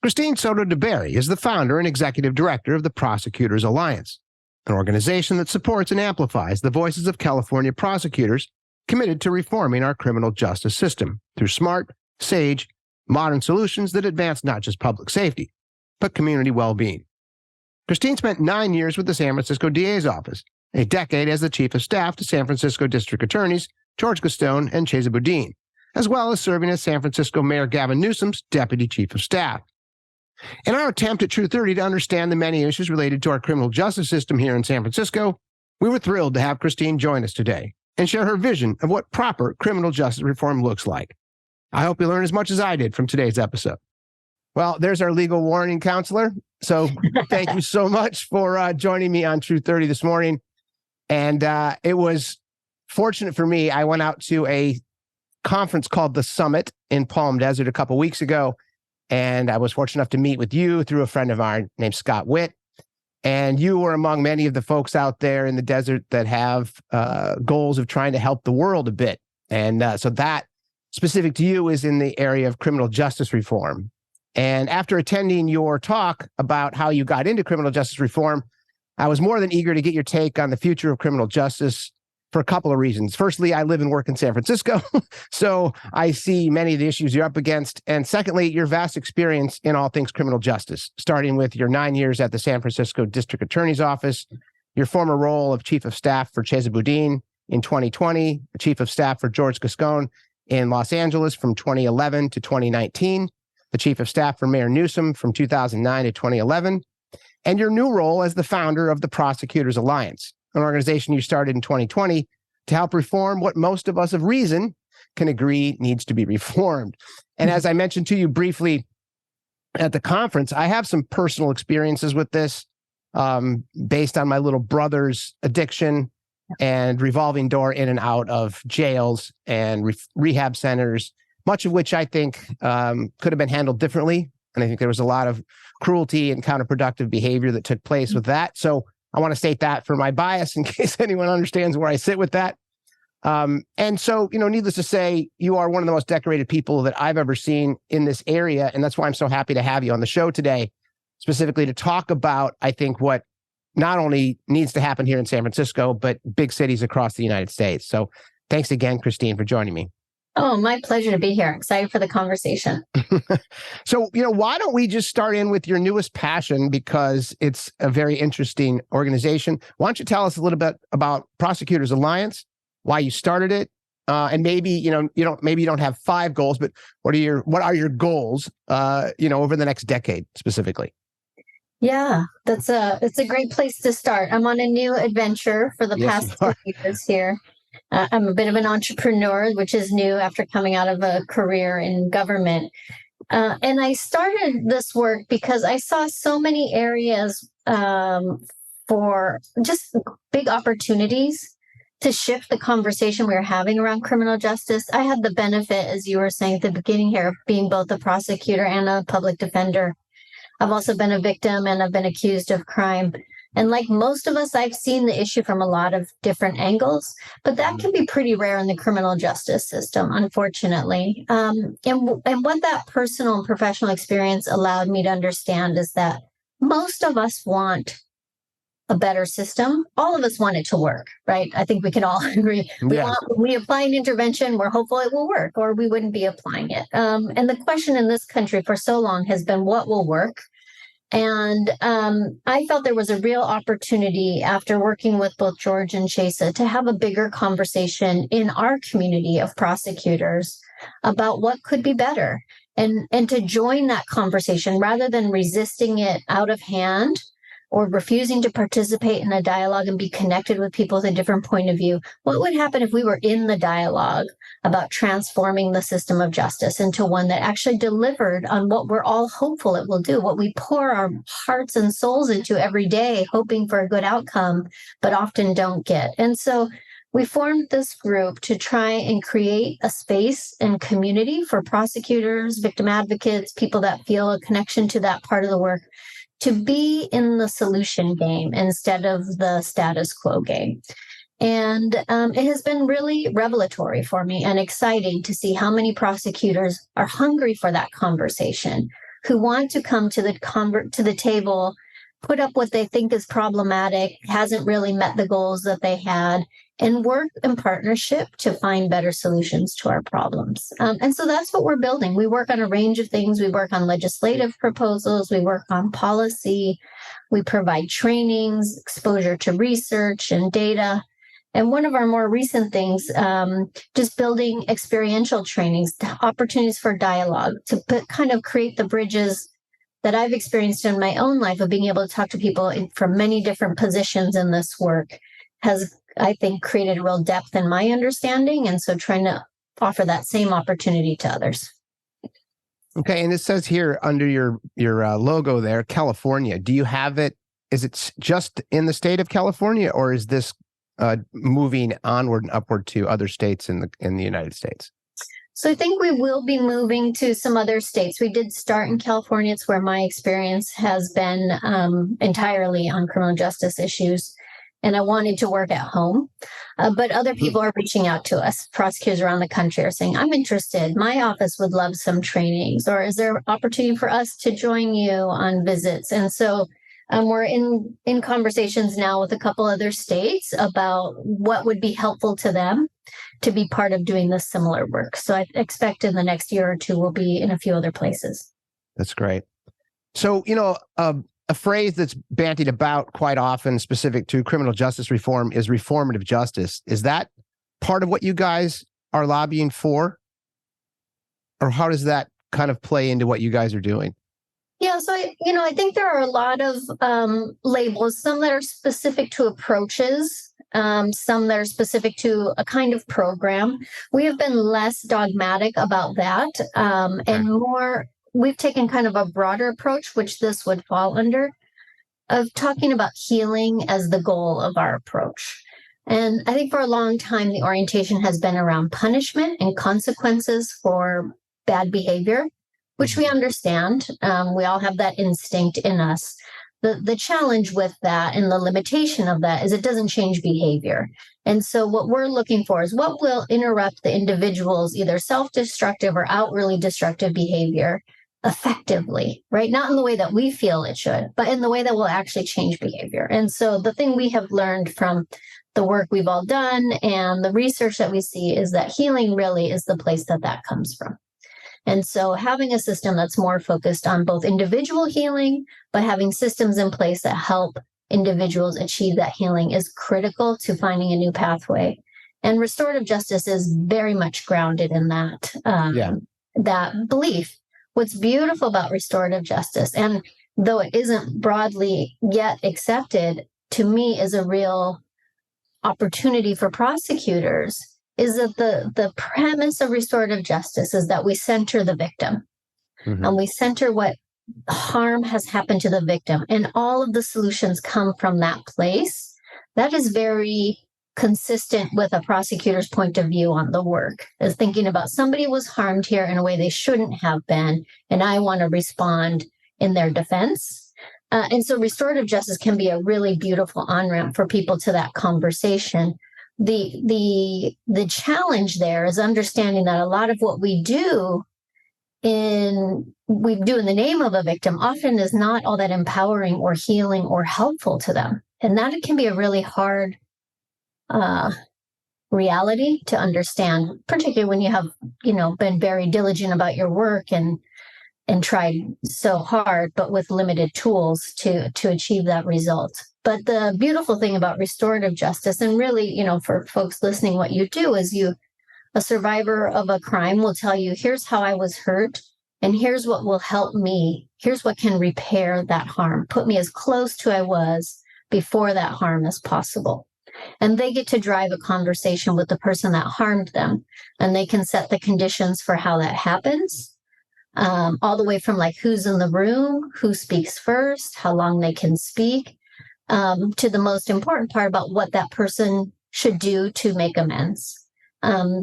Cristine Soto Deberry is the founder and executive director of the Prosecutors Alliance, an organization that supports and amplifies the voices of California prosecutors committed to reforming our criminal justice system through smart, sage, modern solutions that advance not just public safety, but community well-being. Cristine spent 9 years with the San Francisco DA's office, a decade as the chief of staff to San Francisco District Attorneys George Gascon and Chesa Boudin, as well as serving as San Francisco Mayor Gavin Newsom's deputy chief of staff. In our attempt at True 30 to understand the many issues related to our criminal justice system here in San Francisco, we were thrilled to have Cristine join us today and share her vision of what proper criminal justice reform looks like. I hope you learn as much as I did from today's episode. Well, there's our legal warning counselor. So thank you so much for joining me on True 30 this morning. And it was fortunate for me. I went out to a conference called The Summit in Palm Desert a couple weeks ago. And I was fortunate enough to meet with you through a friend of ours named Scott Witt. And you were among many of the folks out there in the desert that have goals of trying to help the world a bit. And so that specific to you is in the area of criminal justice reform. And after attending your talk about how you got into criminal justice reform, I was more than eager to get your take on the future of criminal justice for a couple of reasons. Firstly, I live and work in San Francisco, so I see many of the issues you're up against. And secondly, your vast experience in all things criminal justice, starting with your 9 years at the San Francisco District Attorney's Office, your former role of Chief of Staff for Chesa Boudin in 2020, Chief of Staff for George Gascon in Los Angeles from 2011 to 2019, the Chief of Staff for Mayor Newsom from 2009 to 2011, and your new role as the founder of the Prosecutors Alliance, an organization you started in 2020 to help reform what most of us of reason can agree needs to be reformed. And as I mentioned to you briefly at the conference, I have some personal experiences with this based on my little brother's addiction and revolving door in and out of jails and rehab centers, much of which I think could have been handled differently. And I think there was a lot of cruelty and counterproductive behavior that took place with that. So I want to state that for my bias in case anyone understands where I sit with that. And so, needless to say, you are one of the most decorated people that I've ever seen in this area. And that's why I'm so happy to have you on the show today, specifically to talk about, I think, what not only needs to happen here in San Francisco, but big cities across the United States. So thanks again, Cristine, for joining me. Oh, my pleasure to be here. Excited for the conversation. So, why don't we just start in with your newest passion, because it's a very interesting organization. Why don't you tell us a little bit about Prosecutors Alliance, why you started it, and maybe, you don't have 5 goals, but what are your goals, over the next decade specifically? Yeah, it's a great place to start. I'm on a new adventure for the past 2 years here. I'm a bit of an entrepreneur, which is new after coming out of a career in government. And I started this work because I saw so many areas for just big opportunities to shift the conversation we were having around criminal justice. I had the benefit, as you were saying at the beginning here, of being both a prosecutor and a public defender. I've also been a victim and I've been accused of crime. And like most of us, I've seen the issue from a lot of different angles, but that can be pretty rare in the criminal justice system, unfortunately. And what that personal and professional experience allowed me to understand is that most of us want a better system. All of us want it to work, right? I think we can all agree. When we apply an intervention, we're hopeful it will work, or we wouldn't be applying it. And the question in this country for so long has been what will work? And I felt there was a real opportunity after working with both George and Chesa to have a bigger conversation in our community of prosecutors about what could be better and to join that conversation rather than resisting it out of hand or refusing to participate in a dialogue and be connected with people with a different point of view. What would happen if we were in the dialogue about transforming the system of justice into one that actually delivered on what we're all hopeful it will do, what we pour our hearts and souls into every day, hoping for a good outcome, but often don't get. And so we formed this group to try and create a space and community for prosecutors, victim advocates, people that feel a connection to that part of the work, to be in the solution game instead of the status quo game. And it has been really revelatory for me and exciting to see how many prosecutors are hungry for that conversation, who want to come to the table, put up what they think is problematic, hasn't really met the goals that they had, and work in partnership to find better solutions to our problems. And so that's what we're building. We work on a range of things. We work on legislative proposals. We work on policy. We provide trainings, exposure to research and data. And one of our more recent things, just building experiential trainings, opportunities for dialogue, to kind of create the bridges that I've experienced in my own life of being able to talk to people from many different positions in this work has, I think, created real depth in my understanding. And so trying to offer that same opportunity to others. Okay. And it says here under your logo there, California. Do you have it? Is it just in the state of California, or is this moving onward and upward to other states in the United States? So I think we will be moving to some other states. We did start in California. It's where my experience has been entirely on criminal justice issues. And I wanted to work at home. But other people are reaching out to us. Prosecutors around the country are saying, I'm interested. My office would love some trainings. Or is there opportunity for us to join you on visits? And so we're in conversations now with a couple other states about what would be helpful to them to be part of doing this similar work. So I expect in the next year or two, we'll be in a few other places. That's great. So, a phrase that's bandied about quite often specific to criminal justice reform is reformative justice. Is that part of what you guys are lobbying for? Or how does that kind of play into what you guys are doing? Yeah, so I think there are a lot of labels, some that are specific to approaches, some that are specific to a kind of program. We have been less dogmatic about that, and more, we've taken kind of a broader approach, which this would fall under, of talking about healing as the goal of our approach. And I think for a long time, the orientation has been around punishment and consequences for bad behavior, which we understand. We all have that instinct in us. The challenge with that and the limitation of that is it doesn't change behavior. And so what we're looking for is what will interrupt the individual's either self-destructive or outwardly destructive behavior effectively, right? Not in the way that we feel it should, but in the way that will actually change behavior. And so the thing we have learned from the work we've all done and the research that we see is that healing really is the place that comes from. And so having a system that's more focused on both individual healing, but having systems in place that help individuals achieve that healing is critical to finding a new pathway. And restorative justice is very much grounded in that, that belief. What's beautiful about restorative justice, and though it isn't broadly yet accepted, to me is a real opportunity for prosecutors, is that the premise of restorative justice is that we center the victim, and we center what harm has happened to the victim, and all of the solutions come from that place. That is very consistent with a prosecutor's point of view on the work, is thinking about somebody was harmed here in a way they shouldn't have been, and I want to respond in their defense. And so restorative justice can be a really beautiful on-ramp for people to that conversation. The challenge there is understanding that a lot of what we do in the name of a victim often is not all that empowering or healing or helpful to them. And that can be a really hard reality to understand, particularly when you have, been very diligent about your work and tried so hard, but with limited tools to achieve that result. But the beautiful thing about restorative justice, and really, for folks listening, what you do is a survivor of a crime will tell you, here's how I was hurt, and here's what will help me. Here's what can repair that harm, put me as close to I was before that harm as possible. And they get to drive a conversation with the person that harmed them, and they can set the conditions for how that happens, all the way from like who's in the room, who speaks first, how long they can speak, to the most important part about what that person should do to make amends.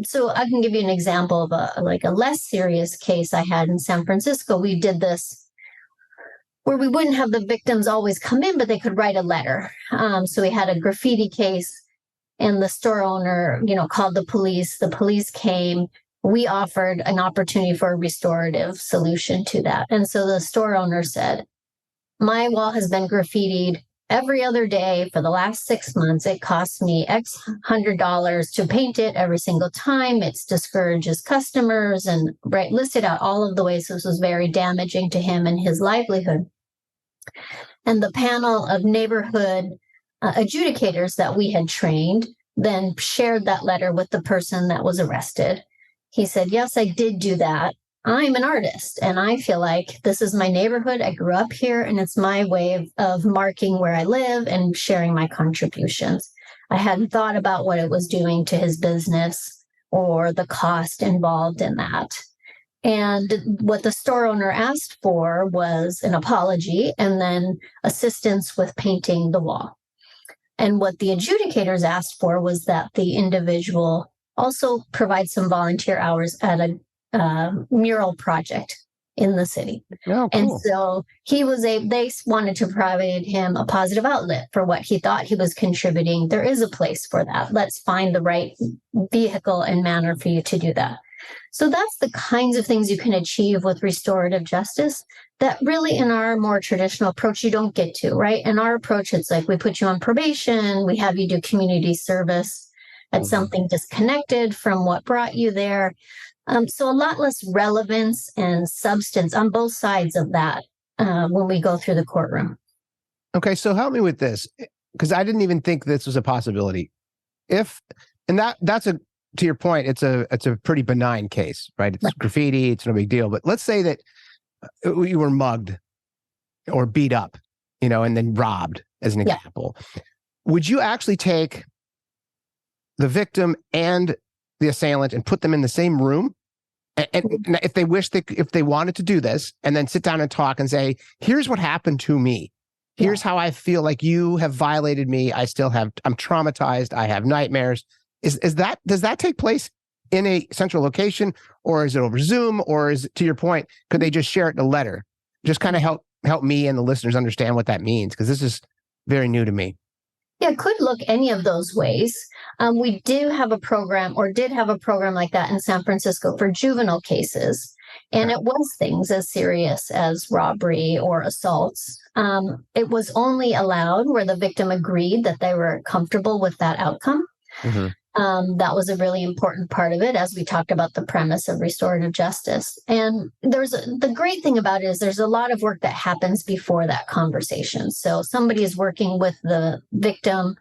So I can give you an example of a less serious case I had in San Francisco. We did this where we wouldn't have the victims always come in, but they could write a letter. So we had a graffiti case, and the store owner, called the police. The police came, we offered an opportunity for a restorative solution to that. And so the store owner said, my wall has been graffitied every other day for the last 6 months. It costs me X $100 to paint it every single time. It discourages customers, and listed out all of the ways this was very damaging to him and his livelihood. And the panel of neighborhood adjudicators that we had trained then shared that letter with the person that was arrested. He said, yes, I did do that. I'm an artist, and I feel like this is my neighborhood. I grew up here, and it's my way of marking where I live and sharing my contributions. I hadn't thought about what it was doing to his business or the cost involved in that. And what the store owner asked for was an apology and then assistance with painting the wall. And what the adjudicators asked for was that the individual also provide some volunteer hours at a mural project in the city. Oh, cool. And so they wanted to provide him a positive outlet for what he thought he was contributing. There is a place for that. Let's find the right vehicle and manner for you to do that. So that's the kinds of things you can achieve with restorative justice that really in our more traditional approach, you don't get to, right? In our approach, it's like we put you on probation, we have you do community service at something disconnected from what brought you there. So a lot less relevance and substance on both sides of that when we go through the courtroom. Okay, so help me with this, because I didn't even think this was a possibility. To your point, it's a pretty benign case, right? It's graffiti, it's no big deal. But let's say that you were mugged or beat up, and then robbed, as an example. Would you actually take the victim and the assailant and put them in the same room? And if they wanted to do this, and then sit down and talk and say, here's what happened to me. Here's how I feel like you have violated me. I'm traumatized. I have nightmares. Does that take place in a central location, or is it over Zoom, or is it, to your point, could they just share it in a letter? Just kind of help me and the listeners understand what that means, because this is very new to me. Yeah, it could look any of those ways. We did have a program like that in San Francisco for juvenile cases. And it was things as serious as robbery or assaults. It was only allowed where the victim agreed that they were comfortable with that outcome. Mm-hmm. That was a really important part of it, as we talked about the premise of restorative justice. And the great thing about it is there's a lot of work that happens before that conversation. So somebody is working with the victim,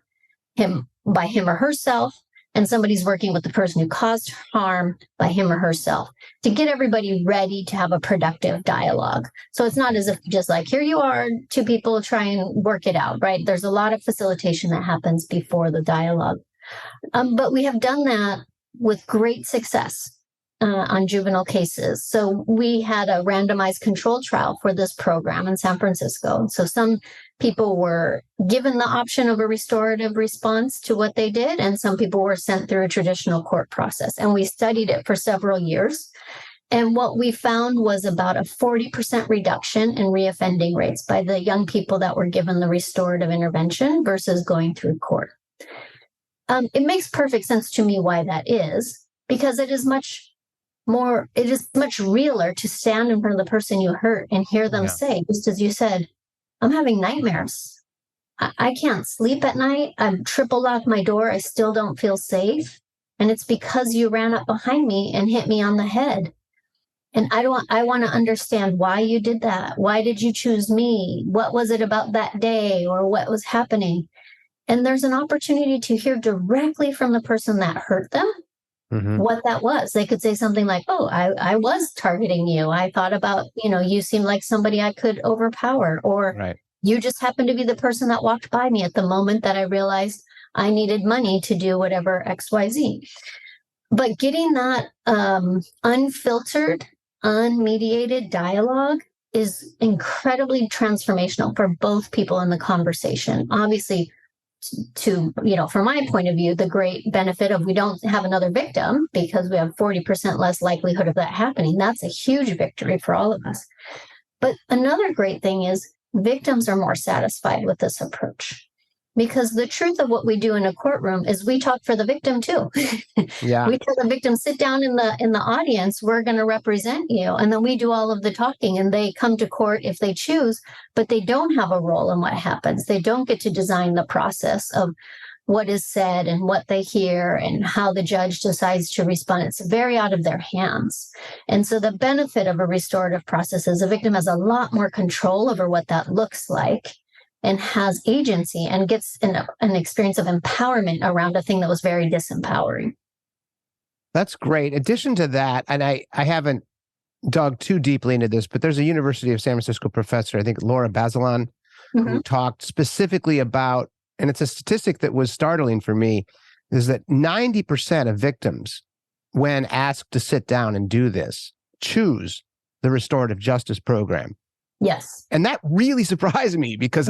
by him or herself, and somebody's working with the person who caused harm by him or herself to get everybody ready to have a productive dialogue. So it's not as if just like, here you are, two people try and work it out, right? There's a lot of facilitation that happens before the dialogue. But we have done that with great success on juvenile cases. So we had a randomized control trial for this program in San Francisco. So some people were given the option of a restorative response to what they did, and some people were sent through a traditional court process. And we studied it for several years. And what we found was about a 40% reduction in reoffending rates by the young people that were given the restorative intervention versus going through court. It makes perfect sense to me why that is, because it is much realer to stand in front of the person you hurt and hear them say, just as you said, I'm having nightmares. I can't sleep at night. I've triple locked my door. I still don't feel safe. And it's because you ran up behind me and hit me on the head. And I want to understand why you did that. Why did you choose me? What was it about that day, or what was happening? And there's an opportunity to hear directly from the person that hurt them what that was. They could say something like, oh, I was targeting you. I thought about, you seemed like somebody I could overpower, or you just happened to be the person that walked by me at the moment that I realized I needed money to do whatever XYZ. But getting that unfiltered, unmediated dialogue is incredibly transformational for both people in the conversation. Obviously, from my point of view, the great benefit of we don't have another victim because we have 40% less likelihood of that happening. That's a huge victory for all of us. But another great thing is victims are more satisfied with this approach. Because the truth of what we do in a courtroom is we talk for the victim too. Yeah. We tell the victim, sit down in the audience, we're going to represent you. And then we do all of the talking, and they come to court if they choose, but they don't have a role in what happens. They don't get to design the process of what is said and what they hear and how the judge decides to respond. It's very out of their hands. And so the benefit of a restorative process is the victim has a lot more control over what that looks like, and has agency and gets an experience of empowerment around a thing that was very disempowering. That's great. Addition to that, and I haven't dug too deeply into this, but there's a University of San Francisco professor, I think Laura Bazelon, who talked specifically about, and it's a statistic that was startling for me, is that 90% of victims, when asked to sit down and do this, choose the restorative justice program. Yes. And that really surprised me, because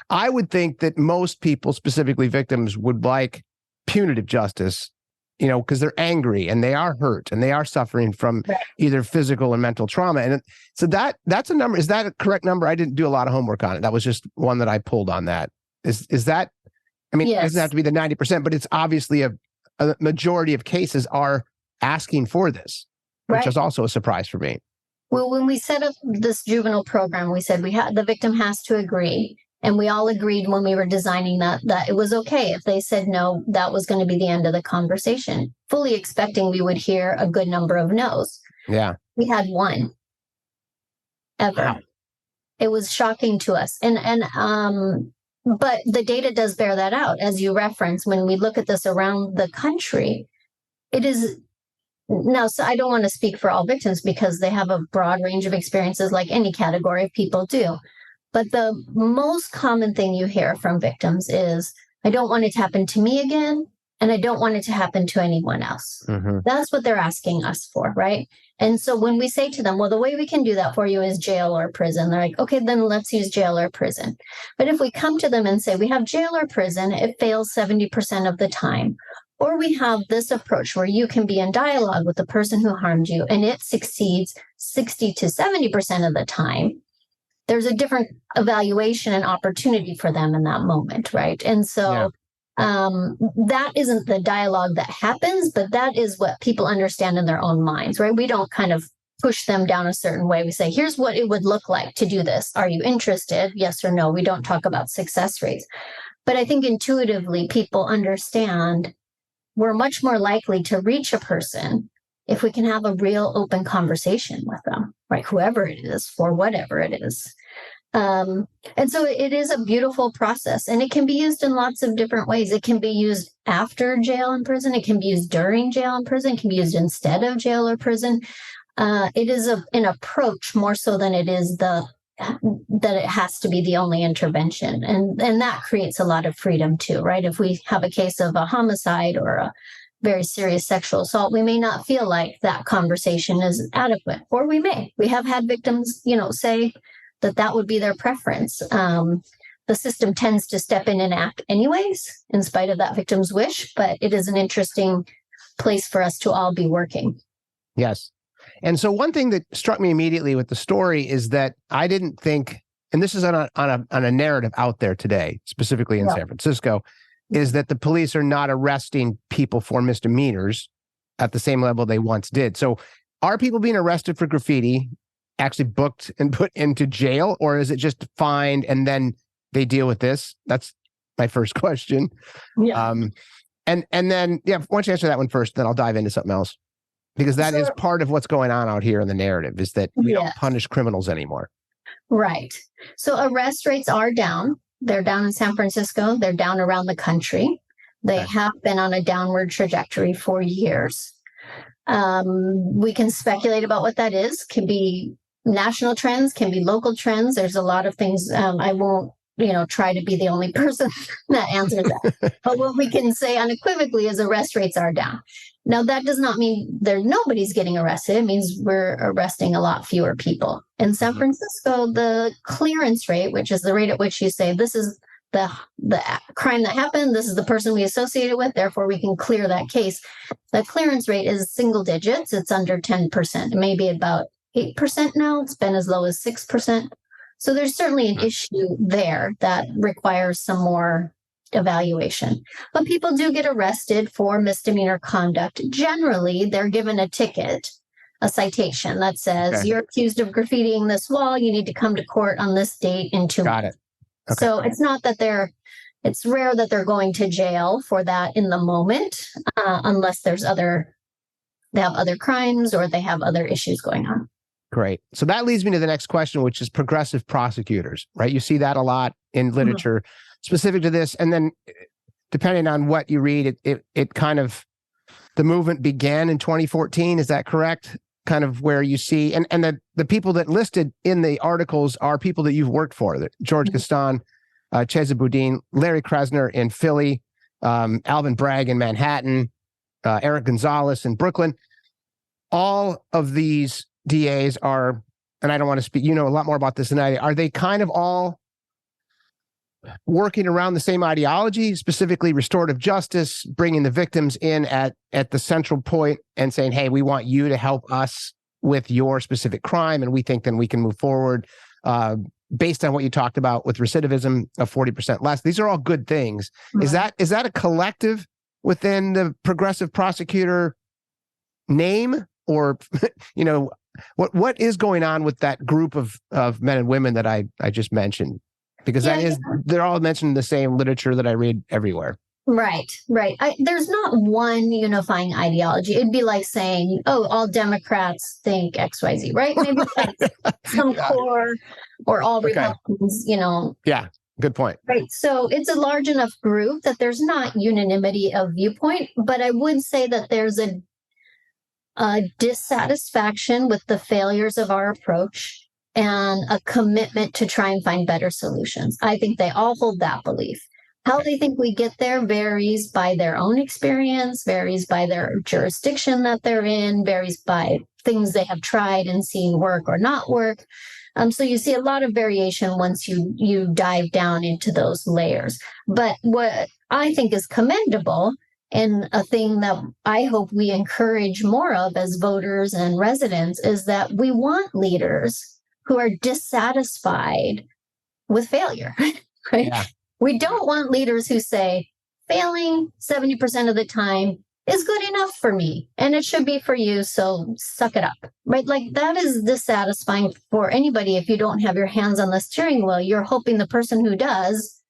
I would think that most people, specifically victims, would like punitive justice, because they're angry and they are hurt and they are suffering from either physical or mental trauma. And so that's a number. Is that a correct number? I didn't do a lot of homework on it. That was just one that I pulled on that. Is that, I mean, It doesn't have to be the 90%, but it's obviously a majority of cases are asking for this, which is also a surprise for me. Well, when we set up this juvenile program, we said the victim has to agree. And we all agreed when we were designing that it was okay if they said no, that was going to be the end of the conversation, fully expecting we would hear a good number of no's. Yeah. We had one ever. Wow. It was shocking to us. But the data does bear that out. As you reference, when we look at this around the country, it is. Now, so I don't want to speak for all victims because they have a broad range of experiences like any category of people do. But the most common thing you hear from victims is, I don't want it to happen to me again, and I don't want it to happen to anyone else. That's what they're asking us for, right? And so when we say to them, well, the way we can do that for you is jail or prison, they're like, okay, then let's use jail or prison. But if we come to them and say, we have jail or prison, it fails 70% of the time. Or we have this approach where you can be in dialogue with the person who harmed you, and it succeeds 60 to 70% of the time. There's a different evaluation and opportunity for them in that moment, right? And so that isn't the dialogue that happens, but that is what people understand in their own minds, right? We don't kind of push them down a certain way. We say, here's what it would look like to do this. Are you interested? Yes or no. We don't talk about success rates. But I think intuitively people understand we're much more likely to reach a person if we can have a real open conversation with them, right? Whoever it is, for whatever it is. And so it is a beautiful process, and it can be used in lots of different ways. It can be used after jail and prison. It can be used during jail and prison. It can be used instead of jail or prison. It is an approach more so than it is that it has to be the only intervention. And that creates a lot of freedom too, right? If we have a case of a homicide or a very serious sexual assault, we may not feel like that conversation is adequate, or we may. We have had victims, say that would be their preference. The system tends to step in and act anyways, in spite of that victim's wish, but it is an interesting place for us to all be working. Yes. And so one thing that struck me immediately with the story is that I didn't think, and this is on a narrative out there today, specifically in San Francisco, is that the police are not arresting people for misdemeanors at the same level they once did. So are people being arrested for graffiti actually booked and put into jail, or is it just fined and then they deal with this? That's my first question. Yeah. And then, why don't you answer that one first, then I'll dive into something else. Because that is part of what's going on out here in the narrative, is that we don't punish criminals anymore. Right. So arrest rates are down. They're down in San Francisco. They're down around the country. They have been on a downward trajectory for years. We can speculate about what that is. Can be national trends, can be local trends. There's a lot of things. I won't try to be the only person that answers that. But what we can say unequivocally is arrest rates are down. Now, that does not mean nobody's getting arrested. It means we're arresting a lot fewer people. In San Francisco, the clearance rate, which is the rate at which you say, this is the crime that happened, this is the person we associated with, therefore we can clear that case. The clearance rate is single digits. It's under 10%, maybe about 8% now. It's been as low as 6%. So there's certainly an issue there that requires some more evaluation. But people do get arrested for misdemeanor conduct. Generally, they're given a ticket, a citation that says, Okay. you're accused of graffitiing this wall. You need to come to court on this date in 2 months. Got it. Okay. So it's not that it's rare that they're going to jail for that in the moment, unless they have other crimes or they have other issues going on. Great. So that leads me to the next question, which is progressive prosecutors, right? You see that a lot in literature specific to this. And then depending on what you read, it kind of, the movement began in 2014. Is that correct? Kind of where you see, and the people that listed in the articles are people that you've worked for, George Gascon, Chesa Boudin, Larry Krasner in Philly, Alvin Bragg in Manhattan, Eric Gonzalez in Brooklyn. All of these DAs are, and I don't want to speak, you know a lot more about this than I do, are they kind of all working around the same ideology, specifically restorative justice, bringing the victims in at the central point and saying, hey, we want you to help us with your specific crime, and we think then we can move forward based on what you talked about with recidivism of 40% less. These are all good things. Right. Is that a collective within the progressive prosecutor name, or what is going on with that group of men and women that I just mentioned? Because they're all mentioned in the same literature that I read everywhere. Right. There's not one unifying ideology. It'd be like saying, oh, all Democrats think XYZ, right? Maybe that's some core, or all Republicans, Yeah, good point. Right. So it's a large enough group that there's not unanimity of viewpoint, but I would say that there's a dissatisfaction with the failures of our approach and a commitment to try and find better solutions. I think they all hold that belief. How they think we get there varies by their own experience, varies by their jurisdiction that they're in, varies by things they have tried and seen work or not work. So you see a lot of variation once you dive down into those layers. But what I think is commendable, and a thing that I hope we encourage more of as voters and residents, is that we want leaders who are dissatisfied with failure, right? Yeah. We don't want leaders who say, failing 70% of the time is good enough for me, and it should be for you, so suck it up, right? Like, that is dissatisfying for anybody. If you don't have your hands on the steering wheel, you're hoping the person who does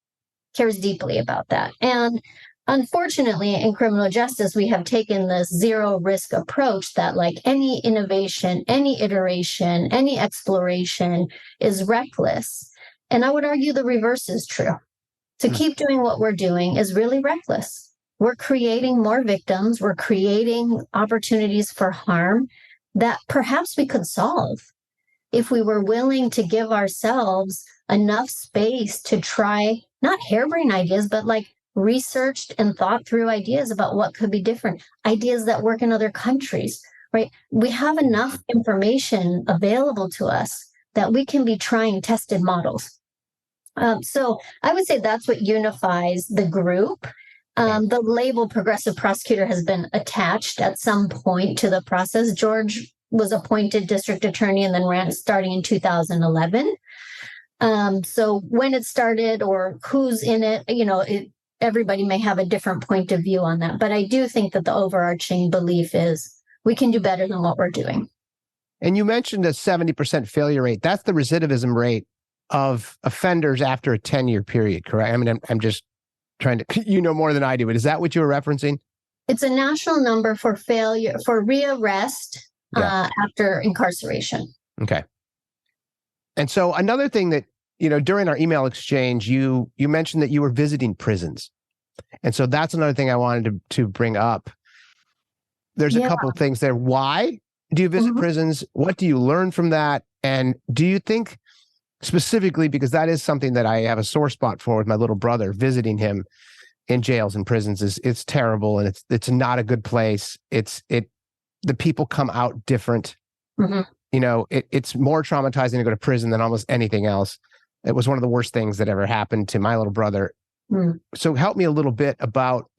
cares deeply about that. And unfortunately, in criminal justice, we have taken this zero risk approach that, like, any innovation, any iteration, any exploration is reckless. And I would argue the reverse is true. To keep doing what we're doing is really reckless. We're creating more victims. We're creating opportunities for harm that perhaps we could solve if we were willing to give ourselves enough space to try, not harebrained ideas, but like researched and thought through ideas about what could be different, ideas that work in other countries, right? We have enough information available to us that we can be trying tested models. So I would say that's what unifies the group. The label progressive prosecutor has been attached at some point to the process. George was appointed district attorney and then ran starting in 2011. So when it started or who's in it, everybody may have a different point of view on that. But I do think that the overarching belief is we can do better than what we're doing. And you mentioned a 70% failure rate. That's the recidivism rate of offenders after a 10-year period, correct? I mean, I'm just trying to, more than I do, but is that what you were referencing? It's a national number for failure, for rearrest after incarceration. Okay. And so another thing that, during our email exchange, you mentioned that you were visiting prisons. And so that's another thing I wanted to bring up. There's a couple of things there. Why do you visit prisons? What do you learn from that? And do you think specifically, because that is something that I have a sore spot for with my little brother, visiting him in jails and prisons it's terrible, and it's not a good place. The people come out different. It's more traumatizing to go to prison than almost anything else. It was one of the worst things that ever happened to my little brother. So help me a little bit about,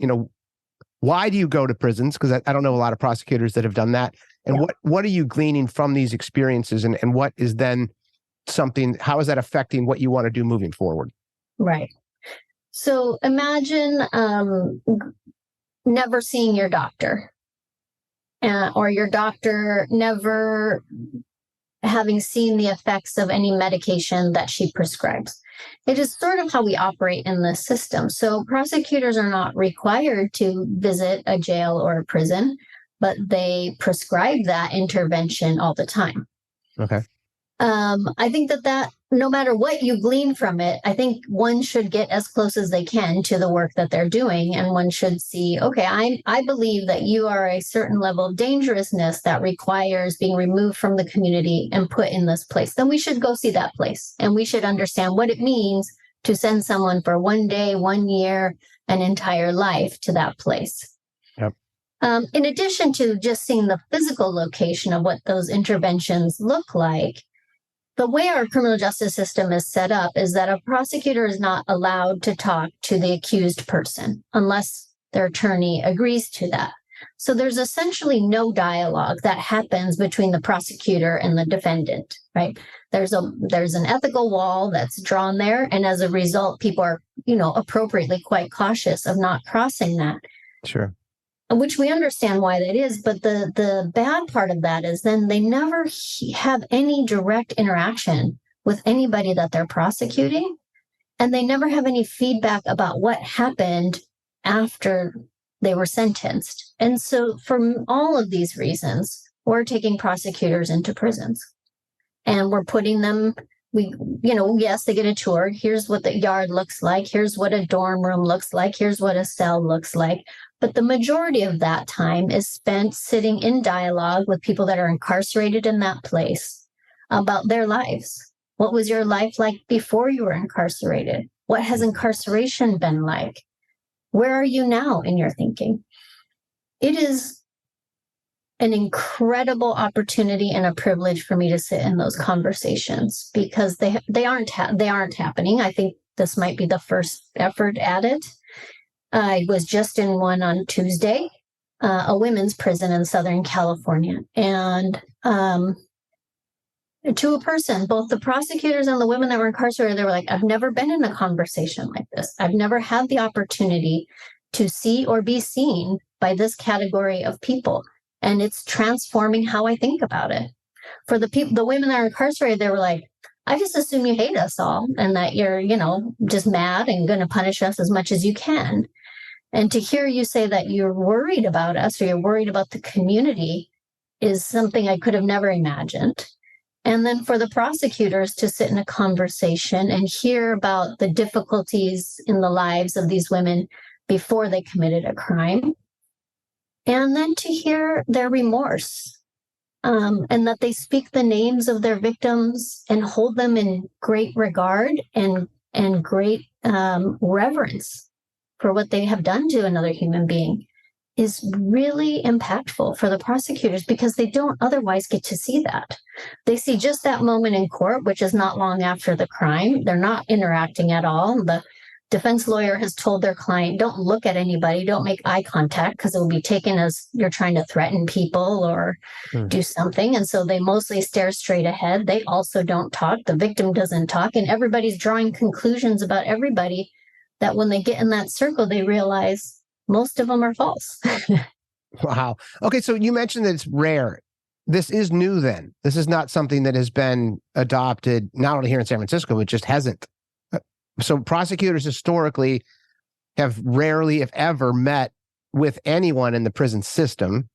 why do you go to prisons? Because I don't know a lot of prosecutors that have done that. And what are you gleaning from these experiences, and what is then how is that affecting what you want to do moving forward? Right. So imagine never seeing your doctor, or your doctor never having seen the effects of any medication that she prescribes. It is sort of how we operate in this system. So prosecutors are not required to visit a jail or a prison, but they prescribe that intervention all the time. Okay. I think that no matter what you glean from it, I think one should get as close as they can to the work that they're doing. And one should see, okay, I believe that you are a certain level of dangerousness that requires being removed from the community and put in this place. Then we should go see that place. And we should understand what it means to send someone for 1 day, 1 year, an entire life to that place. Yep. In addition to just seeing the physical location of what those interventions look like, the way our criminal justice system is set up is that a prosecutor is not allowed to talk to the accused person unless their attorney agrees to that. So there's essentially no dialogue that happens between the prosecutor and the defendant, right? There's an ethical wall that's drawn there, and as a result, people are, appropriately quite cautious of not crossing that. Sure. Which we understand why that is, but the bad part of that is then they never have any direct interaction with anybody that they're prosecuting, and they never have any feedback about what happened after they were sentenced. And so for all of these reasons, we're taking prosecutors into prisons, and we're putting them, yes, they get a tour. Here's what the yard looks like. Here's what a dorm room looks like. Here's what a cell looks like. But the majority of that time is spent sitting in dialogue with people that are incarcerated in that place about their lives. What was your life like before you were incarcerated? What has incarceration been like? Where are you now in your thinking? It is an incredible opportunity and a privilege for me to sit in those conversations because they aren't happening. I think this might be the first effort at it. I was just in one on Tuesday, a women's prison in Southern California. And to a person, both the prosecutors and the women that were incarcerated, they were like, I've never been in a conversation like this. I've never had the opportunity to see or be seen by this category of people. And it's transforming how I think about it. For the women that are incarcerated, they were like, I just assume you hate us all and that you're, just mad and going to punish us as much as you can. And to hear you say that you're worried about us or you're worried about the community is something I could have never imagined. And then for the prosecutors to sit in a conversation and hear about the difficulties in the lives of these women before they committed a crime, and then to hear their remorse, and that they speak the names of their victims and hold them in great regard and great reverence for what they have done to another human being is really impactful for the prosecutors because they don't otherwise get to see that. They see just that moment in court, which is not long after the crime. They're not interacting at all. The defense lawyer has told their client, don't look at anybody, don't make eye contact because it will be taken as you're trying to threaten people or do something. And so they mostly stare straight ahead. They also don't talk. The victim doesn't talk. And everybody's drawing conclusions about everybody that when they get in that circle, they realize most of them are false. Wow. Okay, so you mentioned that it's rare. This is new then. This is not something that has been adopted, not only here in San Francisco, it just hasn't. So prosecutors historically have rarely, if ever, met with anyone in the prison system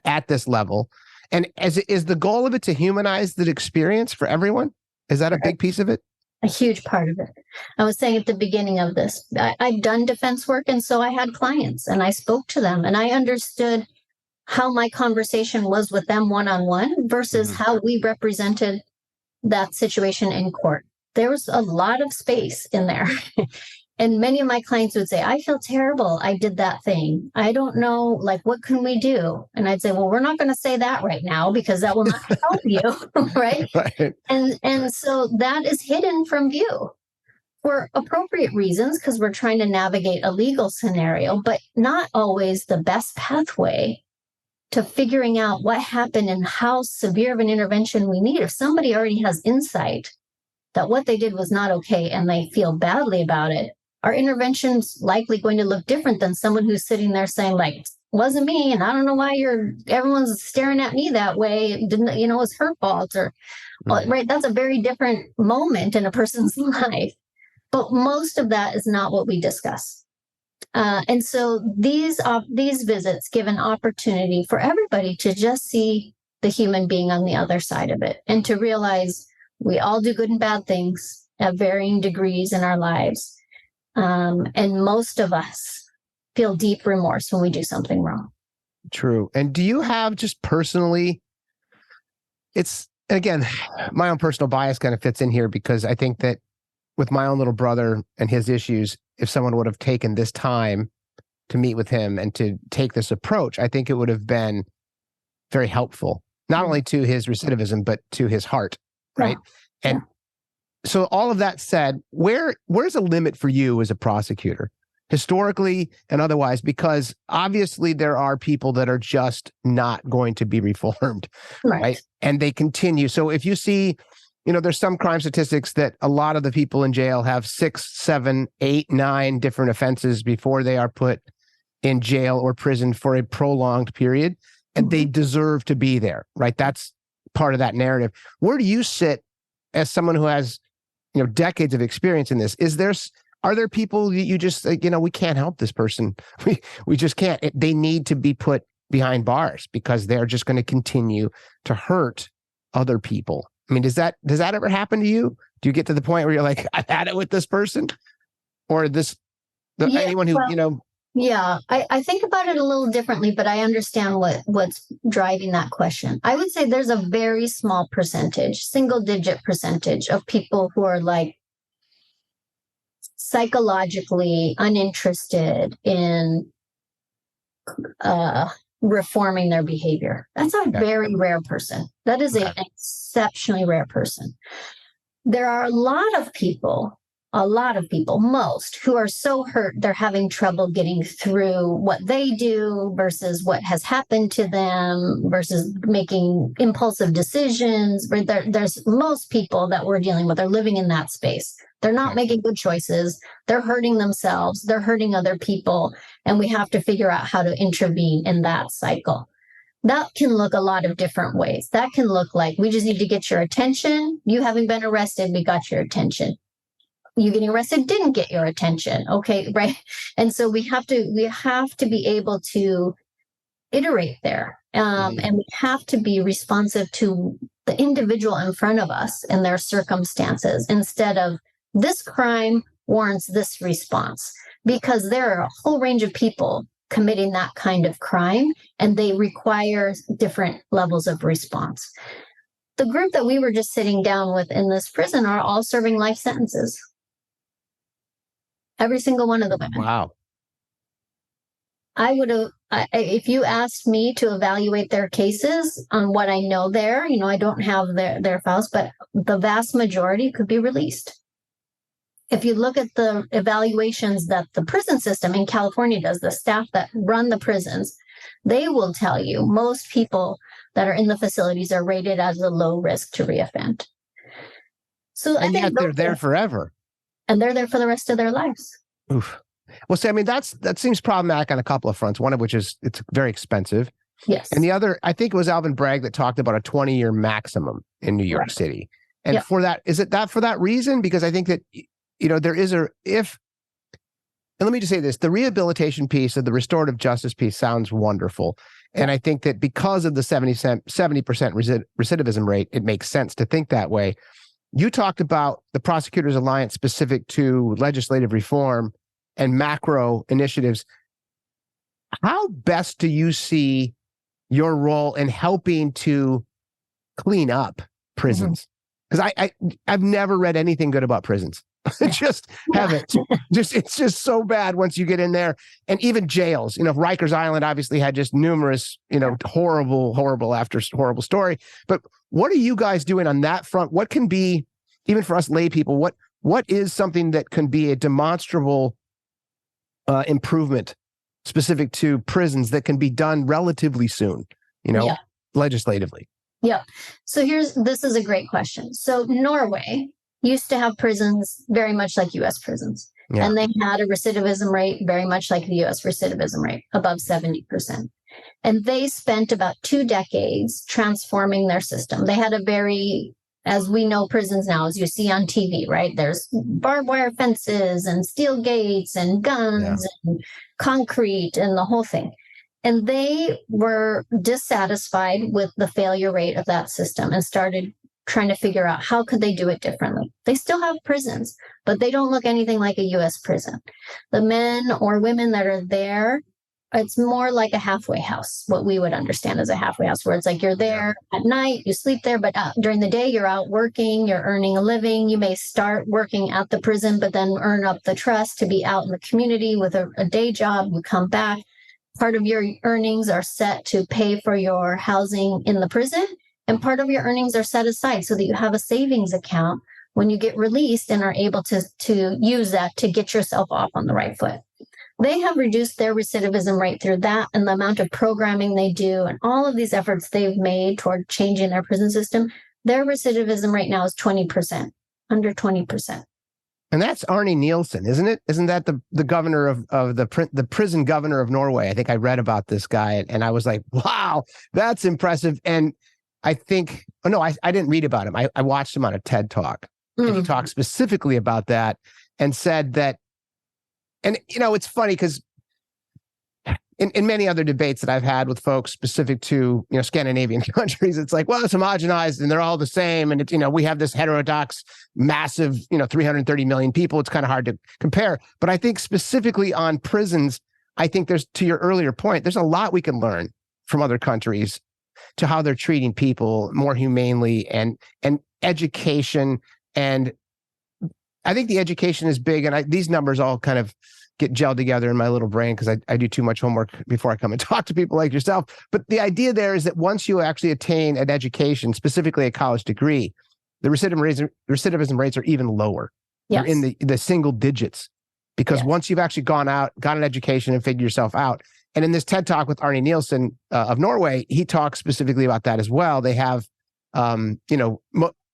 at this level. And is the goal of it to humanize the experience for everyone? Is that a big piece of it? A huge part of it. I was saying at the beginning of this, I've done defense work, and so I had clients, and I spoke to them, and I understood how my conversation was with them one-on-one versus how we represented that situation in court. There was a lot of space in there. And many of my clients would say, I feel terrible. I did that thing. I don't know, what can we do? And I'd say, well, we're not going to say that right now because that will not help you, right? Right. And so that is hidden from view for appropriate reasons because we're trying to navigate a legal scenario, but not always the best pathway to figuring out what happened and how severe of an intervention we need. If somebody already has insight that what they did was not okay and they feel badly about it, our intervention's likely going to look different than someone who's sitting there saying, like, wasn't me, and I don't know why everyone's staring at me that way. It didn't, it was her fault, or right? That's a very different moment in a person's life. But most of that is not what we discuss. And so these visits give an opportunity for everybody to just see the human being on the other side of it, and to realize we all do good and bad things at varying degrees in our lives. And most of us feel deep remorse when we do something wrong. True. And do you have just personally, again, my own personal bias kind of fits in here, because I think that with my own little brother and his issues, if someone would have taken this time to meet with him and to take this approach, I think it would have been very helpful, not only to his recidivism, but to his heart. Right. Yeah. And so all of that said, where's a limit for you as a prosecutor, historically and otherwise? Because obviously there are people that are just not going to be reformed, right? And they continue. So if you see, there's some crime statistics that a lot of the people in jail have 6, 7, 8, 9 different offenses before they are put in jail or prison for a prolonged period, and they deserve to be there, right? That's part of that narrative. Where do you sit as someone who has decades of experience in this? Are there people that you just, we can't help this person. We just can't. They need to be put behind bars because they're just going to continue to hurt other people. I mean, does that ever happen to you? Do you get to the point where you're like, I've had it with this person, or anyone who, Yeah, I think about it a little differently, but I understand what's driving that question. I would say there's a very small percentage, single-digit percentage of people who are like psychologically uninterested in reforming their behavior. That's a very rare person. That is an exceptionally rare person. There are a lot of people, most, who are so hurt they're having trouble getting through what they do versus what has happened to them versus making impulsive decisions. There's most people that we're dealing with are living in that space. They're not making good choices. They're hurting themselves. They're hurting other people. And we have to figure out how to intervene in that cycle. That can look a lot of different ways. That can look like, we just need to get your attention. You having been arrested, we got your attention. You getting arrested didn't get your attention. Okay, right? And so we have to be able to iterate there. And we have to be responsive to the individual in front of us and their circumstances, instead of this crime warrants this response, because there are a whole range of people committing that kind of crime, and they require different levels of response. The group that we were just sitting down with in this prison are all serving life sentences. Every single one of the women. Wow. I would have, if you asked me to evaluate their cases on what I know there, I don't have their files, but the vast majority could be released. If you look at the evaluations that the prison system in California does, the staff that run the prisons, they will tell you most people that are in the facilities are rated as a low risk to reoffend. So and yet they're there forever. And they're there for the rest of their lives. Oof. Well, see, I mean, that seems problematic on a couple of fronts. One of which is it's very expensive. Yes. And the other, I think it was Alvin Bragg that talked about a 20-year maximum in New York City. And for that, is it that for that reason? Because I think that, there is and let me just say this, the rehabilitation piece of the restorative justice piece sounds wonderful. And I think that because of the 70% recidivism rate, it makes sense to think that way. You talked about the Prosecutors Alliance specific to legislative reform and macro initiatives. How best do you see your role in helping to clean up prisons? Because I've never read anything good about prisons. Just haven't. It's just so bad once you get in there. And even jails, Rikers Island obviously had just numerous, horrible after horrible story. But what are you guys doing on that front? What can be, even for us lay people, what is something that can be a demonstrable improvement specific to prisons that can be done relatively soon, legislatively? Yeah. So this is a great question. So Norway used to have prisons very much like U.S. prisons. Yeah. And they had a recidivism rate very much like the US recidivism rate, above 70%. And they spent about 2 decades transforming their system. They had a very, as we know prisons now, as you see on TV, right? There's barbed wire fences and steel gates and guns and concrete and the whole thing. And they were dissatisfied with the failure rate of that system and started trying to figure out how could they do it differently. They still have prisons, but they don't look anything like a US prison. The men or women that are there, it's more like a halfway house, what we would understand as a halfway house, where it's like you're there at night, you sleep there, but during the day you're out working, you're earning a living. You may start working at the prison, but then earn up the trust to be out in the community with a day job. You come back. Part of your earnings are set to pay for your housing in the prison, and part of your earnings are set aside so that you have a savings account when you get released and are able to use that to get yourself off on the right foot. They have reduced their recidivism rate through that and the amount of programming they do and all of these efforts they've made toward changing their prison system. Their recidivism rate now is 20%, under 20%. And that's Arne Nielsen, isn't it? Isn't that the governor of the prison governor of Norway? I think I read about this guy and I was like, wow, that's impressive. And I think, I didn't read about him. I watched him on a TED Talk. And he talked specifically about that and said that, and it's funny because in many other debates that I've had with folks specific to, Scandinavian countries, it's like, well, it's homogenized and they're all the same. And it's, we have this heterodox, massive, 330 million people. It's kind of hard to compare. But I think specifically on prisons, I think there's, to your earlier point, there's a lot we can learn from other countries to how they're treating people more humanely and education. And I think the education is big. And these numbers all kind of get gelled together in my little brain because I do too much homework before I come and talk to people like yourself. But the idea there is that once you actually attain an education, specifically a college degree, the recidivism rates are even lower. Yes. They're in the single digits because once you've actually gone out, got an education and figured yourself out. And in this TED Talk with Arne Nielsen of Norway, he talks specifically about that as well. They have,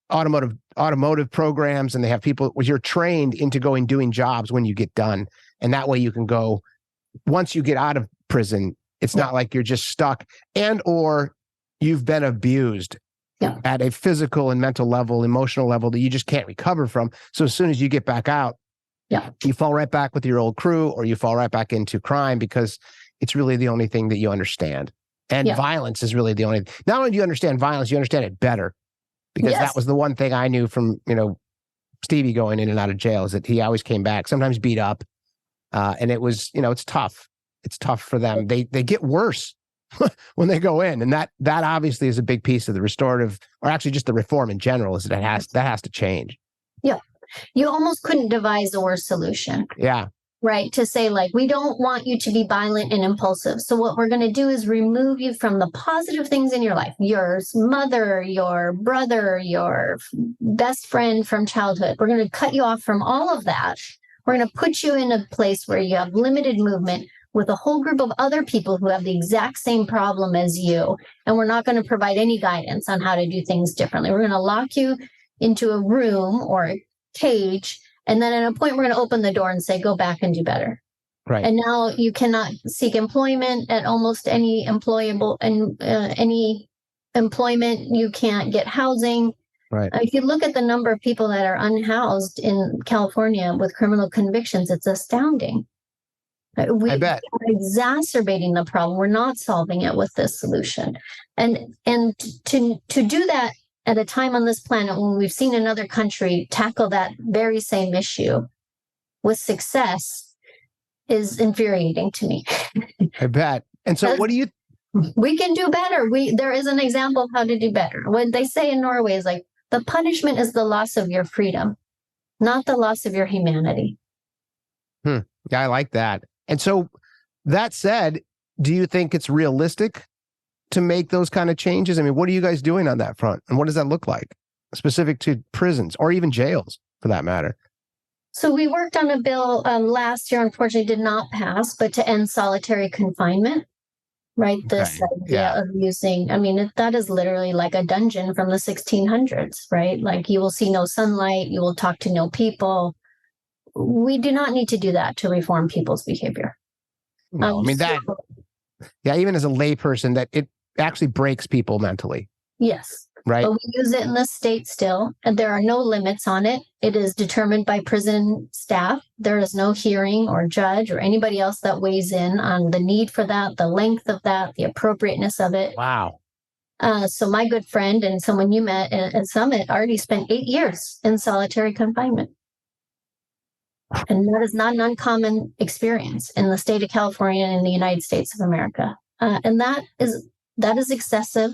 automotive programs, and they have people where you're trained into doing jobs when you get done. And that way you can go, once you get out of prison, it's not like you're just stuck or you've been abused at a physical and mental level, emotional level that you just can't recover from. So as soon as you get back out, you fall right back with your old crew or you fall right back into crime because it's really the only thing that you understand. And violence is really the only, not only do you understand violence, you understand it better. Because that was the one thing I knew from, Stevie going in and out of jail is that he always came back, sometimes beat up. And it was, it's tough. It's tough for them. They get worse when they go in. And that obviously is a big piece of the restorative, or actually just the reform in general, is that has to change. Yeah. You almost couldn't devise a worse solution. Yeah. Right. To say, like, we don't want you to be violent and impulsive. So what we're going to do is remove you from the positive things in your life, your mother, your brother, your best friend from childhood. We're going to cut you off from all of that. We're going to put you in a place where you have limited movement with a whole group of other people who have the exact same problem as you. And we're not going to provide any guidance on how to do things differently. We're going to lock you into a room or a cage. And then at a point, we're going to open the door and say, go back and do better. Right. And now you cannot seek employment at almost any any employment. You can't get housing. Right. If you look at the number of people that are unhoused in California with criminal convictions, it's astounding. I bet. We're exacerbating the problem. We're not solving it with this solution. And to do that at a time on this planet when we've seen another country tackle that very same issue with success is infuriating to me. I bet. And so what do you... We can do better. There is an example of how to do better. What they say in Norway is like, the punishment is the loss of your freedom, not the loss of your humanity. Yeah, I like that. And so that said, do you think it's realistic to make those kind of changes? I mean, what are you guys doing on that front? And what does that look like specific to prisons or even jails for that matter? So we worked on a bill last year, unfortunately did not pass, but to end solitary confinement, right? This idea of using, that is literally like a dungeon from the 1600s, right? Like you will see no sunlight, you will talk to no people. we do not need to do that to reform people's behavior. No, I mean yeah, even as a layperson, that it actually breaks people mentally. Yes. Right. But we use it in the state still, and there are no limits on it. It is determined by prison staff. There is no hearing or judge or anybody else that weighs in on the need for that, the length of that, the appropriateness of it. Wow. So my good friend and someone you met at Summit already spent 8 years in solitary confinement. And that is not an uncommon experience in the state of California and in the United States of America. And that is excessive.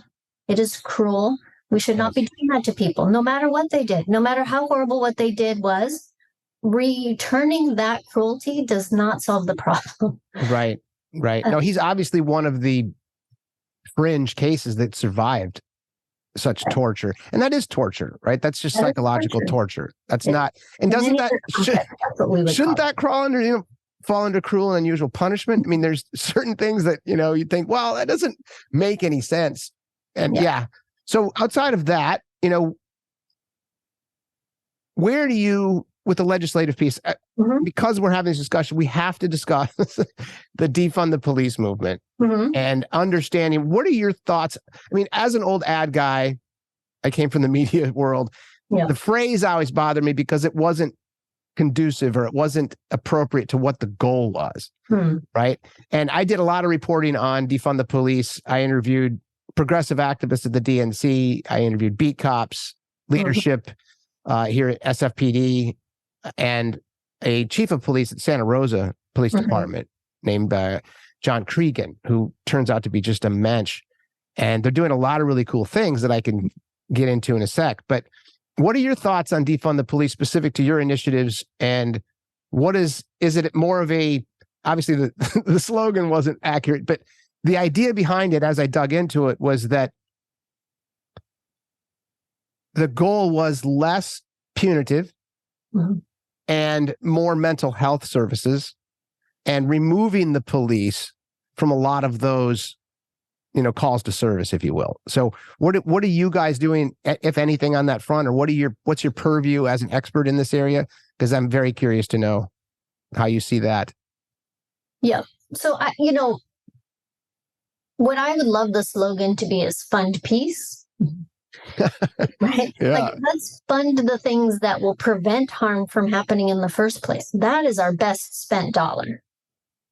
It is cruel. We should not be doing that to people, no matter what they did, no matter how horrible what they did was. Returning that cruelty does not solve the problem. Right. No, he's obviously one of the fringe cases that survived such torture. And that is torture, right? That's just psychological torture. That's not, and doesn't that, shouldn't that crawl under, fall under cruel and unusual punishment? I mean, there's certain things that, you think, well, that doesn't make any sense. And so outside of that, where do you, with the legislative piece, because we're having this discussion, we have to discuss the defund the police movement and understanding, what are your thoughts? I mean, as an old ad guy, I came from the media world. The phrase always bothered me because it wasn't conducive or it wasn't appropriate to what the goal was. Right. And I did a lot of reporting on defund the police. I interviewed progressive activists at the DNC. I interviewed beat cops, leadership here at SFPD, and a chief of police at Santa Rosa Police Department named John Cregan, who turns out to be just a mensch. And they're doing a lot of really cool things that I can get into in a sec. But what are your thoughts on defund the police specific to your initiatives? And what is it more of a, obviously the slogan wasn't accurate, but the idea behind it, as I dug into it, was that the goal was less punitive and more mental health services, and removing the police from a lot of those, calls to service, if you will. So what are you guys doing, if anything, on that front, or what's your purview as an expert in this area? Because I'm very curious to know how you see that. Yeah. So what I would love the slogan to be is fund peace. Right? Like, let's fund the things that will prevent harm from happening in the first place. That is our best spent dollar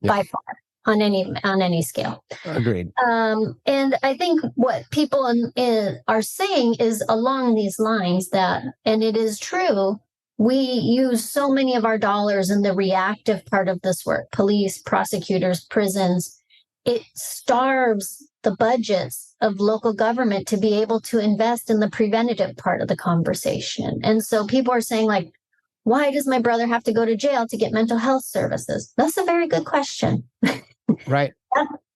by far on any scale. Agreed. And I think what people are saying is along these lines that, and it is true, we use so many of our dollars in the reactive part of this work, police, prosecutors, prisons. It starves the budgets of local government to be able to invest in the preventative part of the conversation. And so people are saying, like, why does my brother have to go to jail to get mental health services? That's a very good question. Right.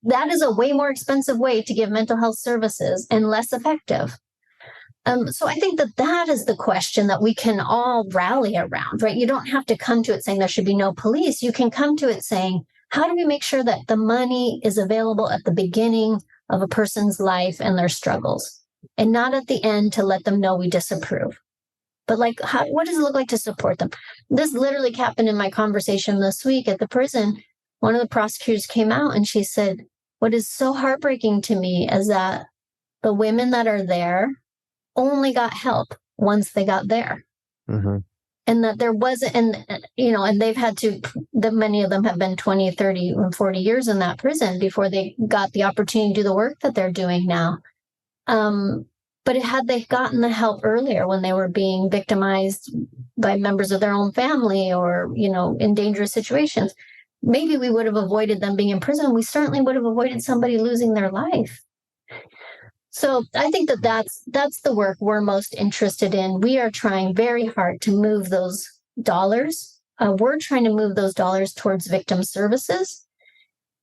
That is a way more expensive way to give mental health services and less effective. So I think that is the question that we can all rally around, right? You don't have to come to it saying there should be no police. You can come to it saying, how do we make sure that the money is available at the beginning of a person's life and their struggles, and not at the end to let them know we disapprove? But what does it look like to support them? This literally happened in my conversation this week at the prison. One of the prosecutors came out and she said, what is so heartbreaking to me is that the women that are there only got help once they got there. And that there wasn't, and they've had to, many of them have been 20, 30, and 40 years in that prison before they got the opportunity to do the work that they're doing now. But had they gotten the help earlier when they were being victimized by members of their own family or, in dangerous situations, maybe we would have avoided them being in prison. We certainly would have avoided somebody losing their life. So I think that's the work we're most interested in. We are trying very hard to move those dollars. We're trying to move those dollars towards victim services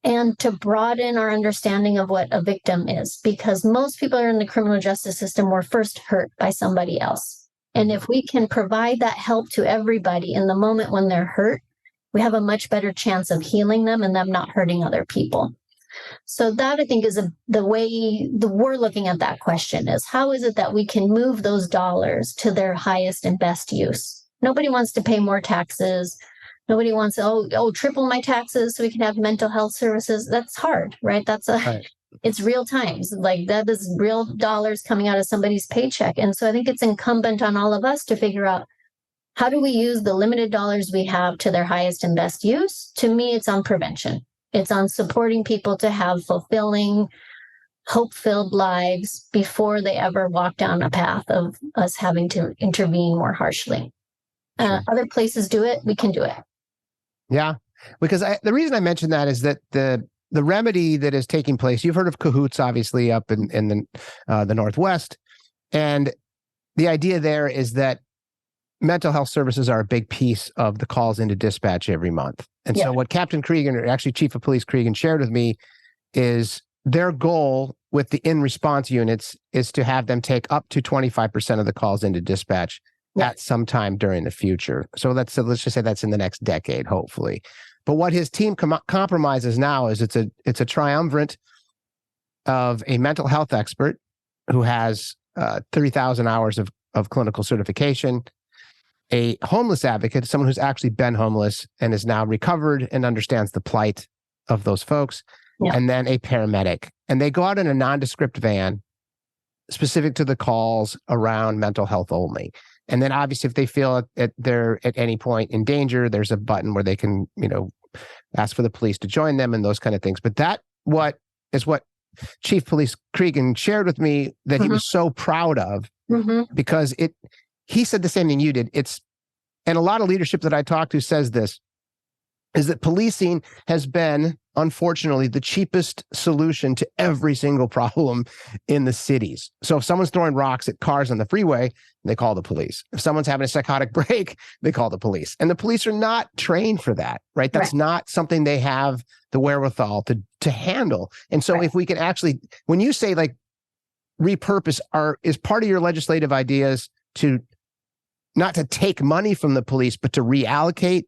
and to broaden our understanding of what a victim is, because most people are in the criminal justice system were first hurt by somebody else. And if we can provide that help to everybody in the moment when they're hurt, we have a much better chance of healing them and them not hurting other people. So that, I think, is the way we're looking at that question is, how is it that we can move those dollars to their highest and best use? Nobody wants to pay more taxes. Nobody wants, triple my taxes so we can have mental health services. That's hard, right? Right. It's real times. Like that is real dollars coming out of somebody's paycheck. And so I think it's incumbent on all of us to figure out, how do we use the limited dollars we have to their highest and best use? To me, it's on prevention. It's on supporting people to have fulfilling, hope-filled lives before they ever walk down a path of us having to intervene more harshly. Sure. Other places do it, we can do it. Yeah, because the reason I mentioned that is that the remedy that is taking place, you've heard of cahoots, obviously, up in the Northwest. And the idea there is that mental health services are a big piece of the calls into dispatch every month. And so what Captain Cregan, or actually Chief of Police Cregan, shared with me is their goal with the in-response units is to have them take up to 25% of the calls into dispatch at some time during the future. So let's just say that's in the next decade, hopefully. But what his team compromises now is it's a triumvirate of a mental health expert who has 30,000 hours of clinical certification, a homeless advocate, someone who's actually been homeless and is now recovered and understands the plight of those folks, and then a paramedic. And they go out in a nondescript van specific to the calls around mental health only. And then obviously if they feel they're at any point in danger, there's a button where they can, ask for the police to join them and those kind of things. But that what Chief Police Cregan shared with me that he was so proud of, because he said the same thing you did. And a lot of leadership that I talked to says this, is that policing has been, unfortunately, the cheapest solution to every single problem in the cities. So if someone's throwing rocks at cars on the freeway, they call the police. If someone's having a psychotic break, they call the police. And the police are not trained for that, right? That's not something they have the wherewithal to handle. And so if we can actually, when you say like repurpose, is part of your legislative ideas to not to take money from the police, but to reallocate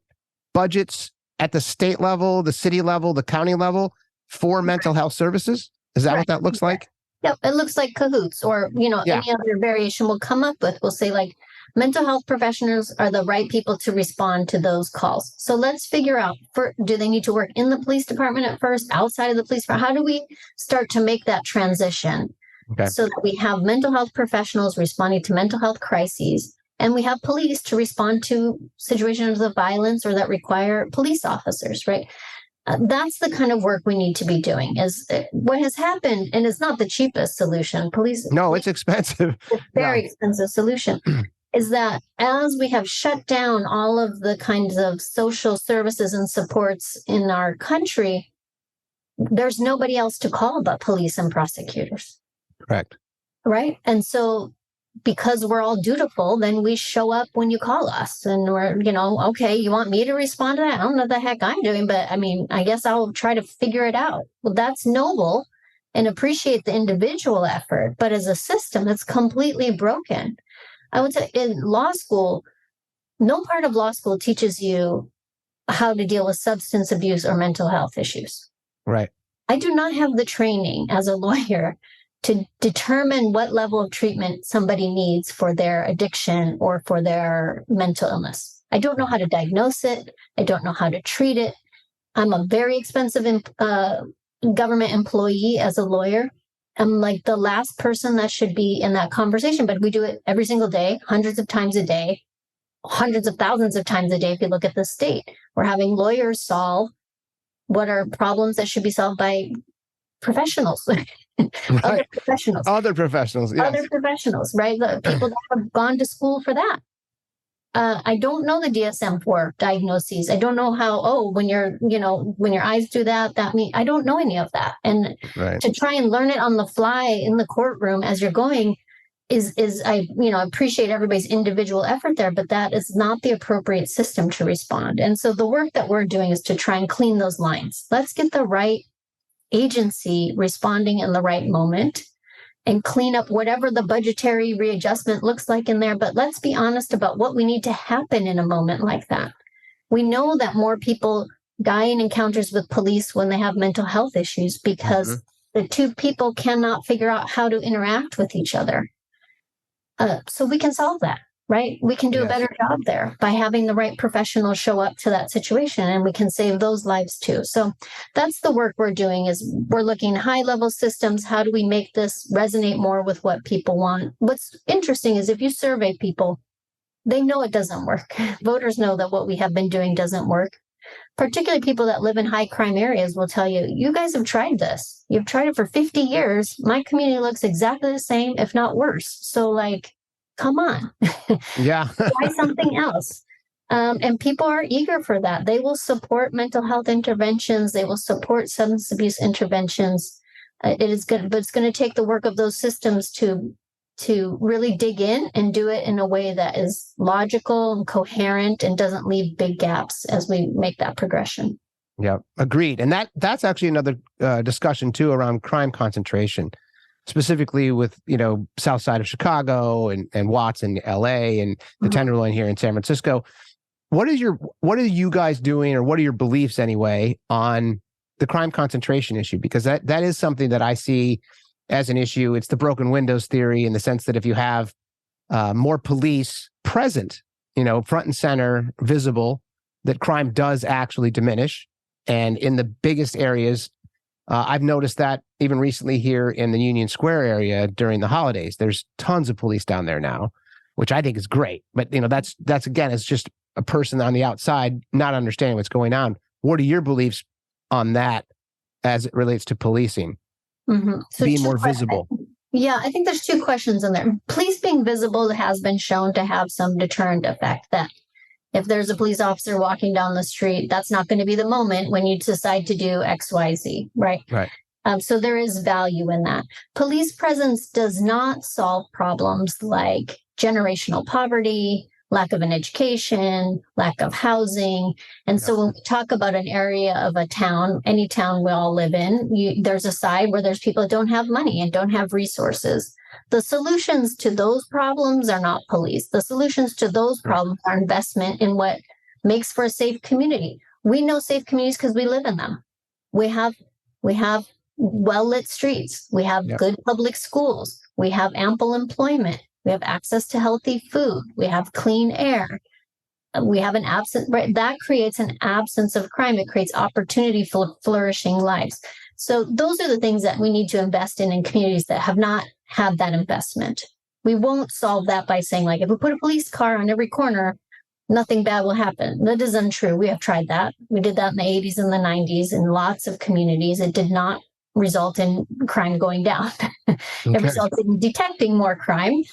budgets at the state level, the city level, the county level for mental health services? Is that what that looks like? Yep, it looks like cahoots, or any other variation we'll come up with. We'll say like mental health professionals are the right people to respond to those calls. So let's figure out, do they need to work in the police department at first, outside of the police department? How do we start to make that transition so that we have mental health professionals responding to mental health crises, and we have police to respond to situations of violence or that require police officers, right? That's the kind of work we need to be doing. Is what has happened, and it's not the cheapest solution. It's expensive. It's very expensive solution. Is that as we have shut down all of the kinds of social services and supports in our country, there's nobody else to call but police and prosecutors. Correct. Right. And so because we're all dutiful, then we show up when you call us, and we're, okay, you want me to respond to that? I don't know what the heck I'm doing, but I guess I'll try to figure it out. Well, that's noble and appreciate the individual effort, but as a system, it's completely broken. I would say in law school, no part of law school teaches you how to deal with substance abuse or mental health issues. Right. I do not have the training as a lawyer to determine what level of treatment somebody needs for their addiction or for their mental illness. I don't know how to diagnose it. I don't know how to treat it. I'm a very expensive government employee as a lawyer. I'm like the last person that should be in that conversation, but we do it every single day, hundreds of times a day, hundreds of thousands of times a day. If you look at the state, we're having lawyers solve what are problems that should be solved by professionals. Other professionals, yes. Other professionals, right? The people that have gone to school for that. I don't know the DSM-4 diagnoses. I don't know how, when your eyes do that means, I don't know any of that. And to try and learn it on the fly in the courtroom as you're going is I appreciate everybody's individual effort there, but that is not the appropriate system to respond. And so the work that we're doing is to try and clean those lines. Let's get the right agency responding in the right moment and clean up whatever the budgetary readjustment looks like in there. But let's be honest about what we need to happen in a moment like that. We know that more people die in encounters with police when they have mental health issues because the two people cannot figure out how to interact with each other. So we can solve that. right? We can do a Yes. better job there by having the right professionals show up to that situation, and we can save those lives too. So that's the work we're doing, is we're looking high level systems. How do we make this resonate more with what people want? What's interesting is if you survey people, they know it doesn't work. Voters know that what we have been doing doesn't work. Particularly people that live in high crime areas will tell you, you guys have tried this. You've tried it for 50 years. My community looks exactly the same, if not worse. So like, come on. Yeah. Try something else. And people are eager for that. They will support mental health interventions. They will support substance abuse interventions. It is good, but it's going to take the work of those systems to really dig in and do it in a way that is logical and coherent and doesn't leave big gaps as we make that progression. Yeah, agreed. And that's actually another discussion too around crime concentration, specifically with, south side of Chicago and Watts in LA and the Tenderloin here in San Francisco. What are you guys doing, or what are your beliefs anyway on the crime concentration issue? Because that is something that I see as an issue. It's the broken windows theory, in the sense that if you have more police present, front and center, visible, that crime does actually diminish. And in the biggest areas, I've noticed that even recently here in the Union Square area during the holidays, there's tons of police down there now, which I think is great. But, that's again, it's just a person on the outside not understanding what's going on. What are your beliefs on that as it relates to policing? So being more visible. Yeah, I think there's two questions in there. Police being visible has been shown to have some deterrent effect, that if there's a police officer walking down the street, that's not going to be the moment when you decide to do XYZ, right? Right. So there is value in that. Police presence does not solve problems like generational poverty, lack of an education, lack of housing. And so when we talk about an area of a town, any town we all live in, there's a side where there's people that don't have money and don't have resources. The solutions to those problems are not police. The solutions to those problems are investment in what makes for a safe community. We know safe communities because we live in them. We have well-lit streets. We have good public schools. We have ample employment. We have access to healthy food. We have clean air. We have an absence, right? That creates an absence of crime. It creates opportunity for flourishing lives. So those are the things that we need to invest in communities that have not had that investment. We won't solve that by saying, like, if we put a police car on every corner, nothing bad will happen. That is untrue. We have tried that. We did that in the 80s and the 90s in lots of communities. It did not result in crime going down. It resulted in detecting more crime.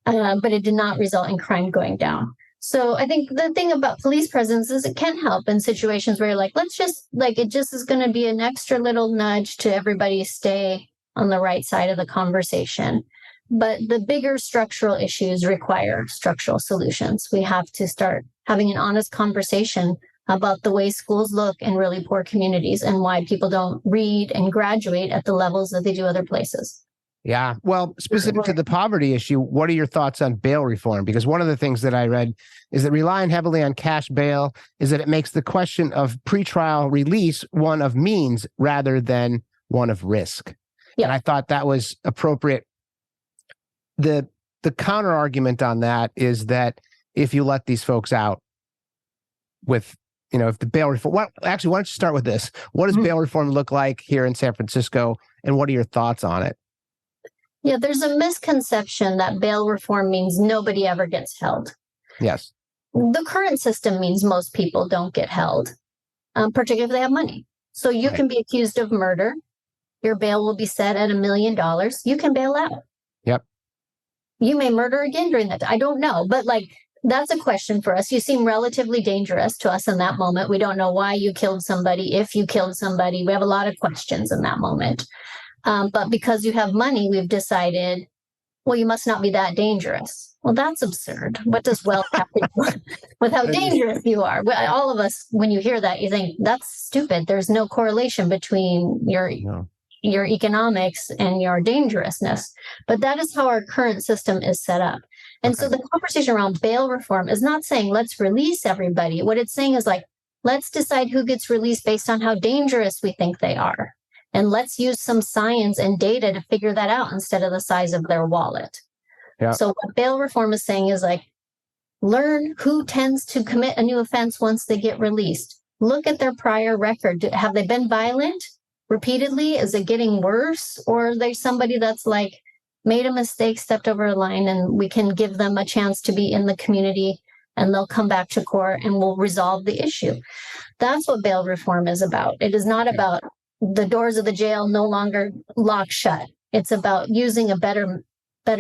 But it did not result in crime going down. So I think the thing about police presence is it can help in situations where you're like, it just is going to be an extra little nudge to everybody stay on the right side of the conversation. But the bigger structural issues require structural solutions. We have to start having an honest conversation about the way schools look in really poor communities and why people don't read and graduate at the levels that they do other places. Yeah. Well, specific to the poverty issue, what are your thoughts on bail reform? Because one of the things that I read is that relying heavily on cash bail is that it makes the question of pretrial release one of means rather than one of risk. Yeah. And I thought that was appropriate. The counter argument on that is that if you let these folks out with, if the bail reform, why don't you start with this? What does bail reform look like here in San Francisco, and what are your thoughts on it? Yeah, there's a misconception that bail reform means nobody ever gets held. Yes. The current system means most people don't get held, particularly if they have money. So you can be accused of murder. Your bail will be set at $1 million. You can bail out. Yep. You may murder again during that. I don't know. But that's a question for us. You seem relatively dangerous to us in that moment. We don't know why you killed somebody, if you killed somebody. We have a lot of questions in that moment. But because you have money, we've decided, well, you must not be that dangerous. Well, that's absurd. What does wealth have to do with how dangerous you are? All of us, when you hear that, you think that's stupid. There's no correlation between your economics and your dangerousness. But that is how our current system is set up. And so the conversation around bail reform is not saying let's release everybody. What it's saying is let's decide who gets released based on how dangerous we think they are. And let's use some science and data to figure that out instead of the size of their wallet. Yeah. So what bail reform is saying is Learn who tends to commit a new offense once they get released. Look at their prior record. Have they been violent repeatedly? Is it getting worse? Or are they somebody that's like made a mistake, stepped over a line, and we can give them a chance to be in the community and they'll come back to court and we'll resolve the issue. That's what bail reform is about. It is not about the doors of the jail no longer locked shut. It's about using a better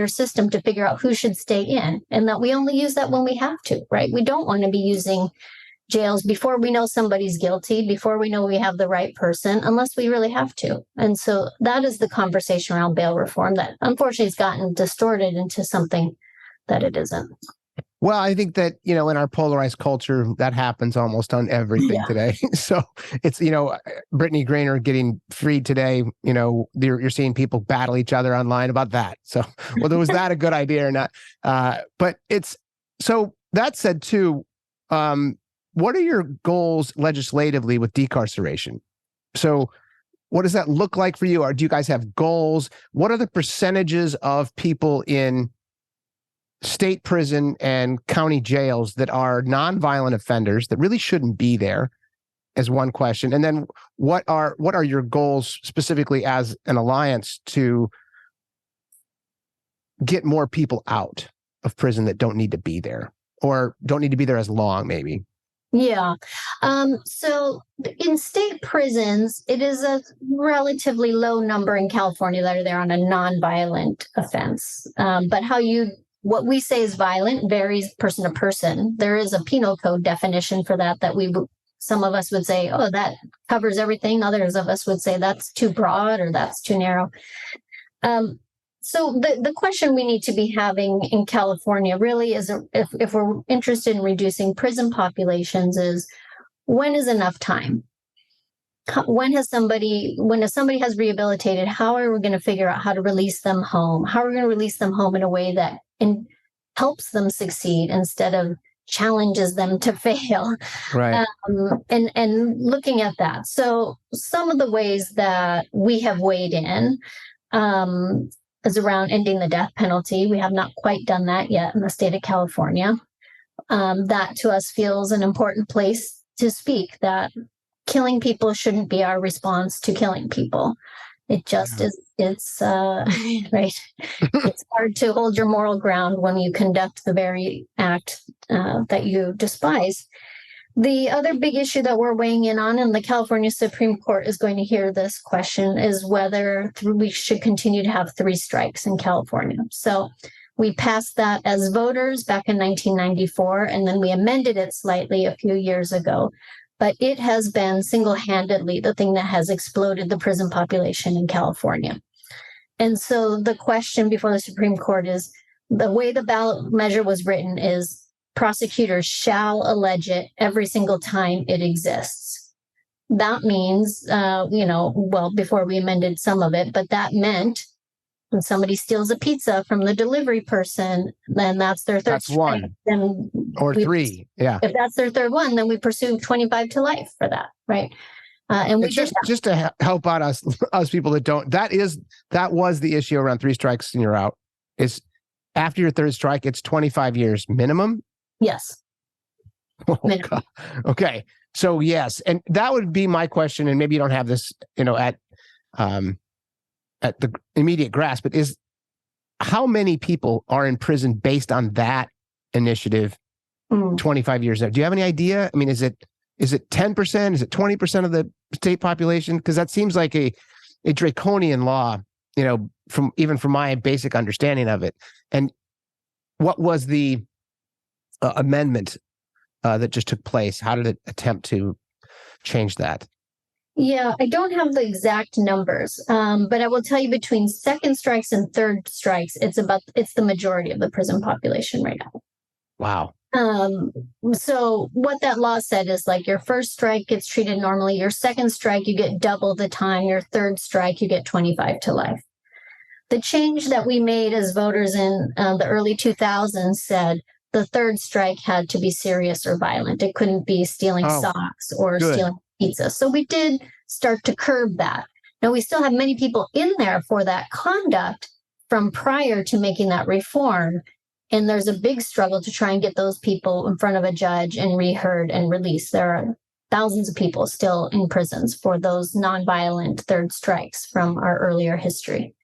system to figure out who should stay in, and that we only use that when we have to, right? We don't want to be using jails before we know somebody's guilty, before we know we have the right person, unless we really have to. And so that is the conversation around bail reform that unfortunately has gotten distorted into something that it isn't. Well, I think that, in our polarized culture, that happens almost on everything today. So it's, Brittany Griner getting freed today, you're seeing people battle each other online about that. So, was that a good idea or not? But so that said too, what are your goals legislatively with decarceration? So what does that look like for you? Or do you guys have goals? What are the percentages of people in state prison and county jails that are nonviolent offenders that really shouldn't be there, as one question? And then what are your goals specifically as an alliance to get more people out of prison that don't need to be there, or don't need to be there as long, maybe? Yeah. So in state prisons, it is a relatively low number in California that are there on a nonviolent offense. But what we say is violent varies person to person. There is a penal code definition for that some of us would say, oh, that covers everything. Others of us would say that's too broad or that's too narrow. So the question we need to be having in California really is, if we're interested in reducing prison populations, is when is enough time? If somebody has rehabilitated, how are we going to figure out how to release them home? How are we going to release them home in a way that helps them succeed instead of challenges them to fail? Right. And looking at that. So some of the ways that we have weighed in is around ending the death penalty. We have not quite done that yet in the state of California. That to us feels an important place to speak, that killing people shouldn't be our response to killing people. It just is, right. It's hard to hold your moral ground when you conduct the very act that you despise. The other big issue that we're weighing in on, and the California Supreme Court is going to hear this question, is whether we should continue to have 3 strikes in California. So we passed that as voters back in 1994, and then we amended it slightly a few years ago. But it has been single-handedly the thing that has exploded the prison population in California. And so the question before the Supreme Court is, the way the ballot measure was written is, prosecutors shall allege it every single time it exists. That means, before we amended some of it, but that meant when somebody steals a pizza from the delivery person, then that's their third strike. One. Then or 3. Yeah. If that's their third one, then we pursue 25 to life for that, right? And we just to help out us people that don't. That was the issue around 3 strikes and you're out. Is after your third strike, it's 25 years minimum. Yes. Oh, God. Okay. So yes, and that would be my question. And maybe you don't have this, at the immediate grasp, but is how many people are in prison based on that initiative 25 years ago? Do you have any idea? I mean, is it 10%? Is it 20% of the state population? Because that seems like a draconian law, from my basic understanding of it. And what was the amendment that just took place? How did it attempt to change that? Yeah, I don't have the exact numbers, but I will tell you between second strikes and third strikes, it's the majority of the prison population right now. Wow. So what that law said is, like, your first strike gets treated normally. Your second strike, you get double the time. Your third strike, you get 25 to life. The change that we made as voters in the early 2000s said the third strike had to be serious or violent. It couldn't be stealing socks or stealing pizza. So we did start to curb that. Now, we still have many people in there for that conduct from prior to making that reform. And there's a big struggle to try and get those people in front of a judge and reheard and released. There are thousands of people still in prisons for those nonviolent third strikes from our earlier history.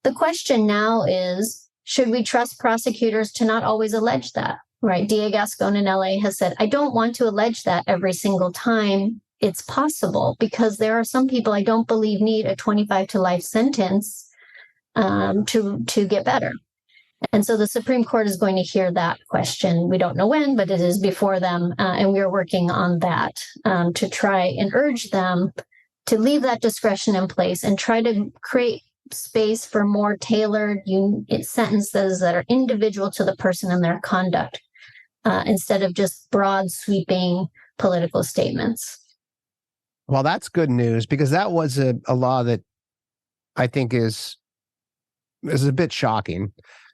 The question now is, should we trust prosecutors to not always allege that, right? DA Gascon in LA has said, I don't want to allege that every single time it's possible, because there are some people I don't believe need a 25 to life sentence to get better. And so the Supreme Court is going to hear that question. We don't know when, but it is before them. And we're working on that to try and urge them to leave that discretion in place and try to create space for more tailored sentences that are individual to the person and their conduct, instead of just broad sweeping political statements. Well, that's good news, because that was a law that I think is a bit shocking,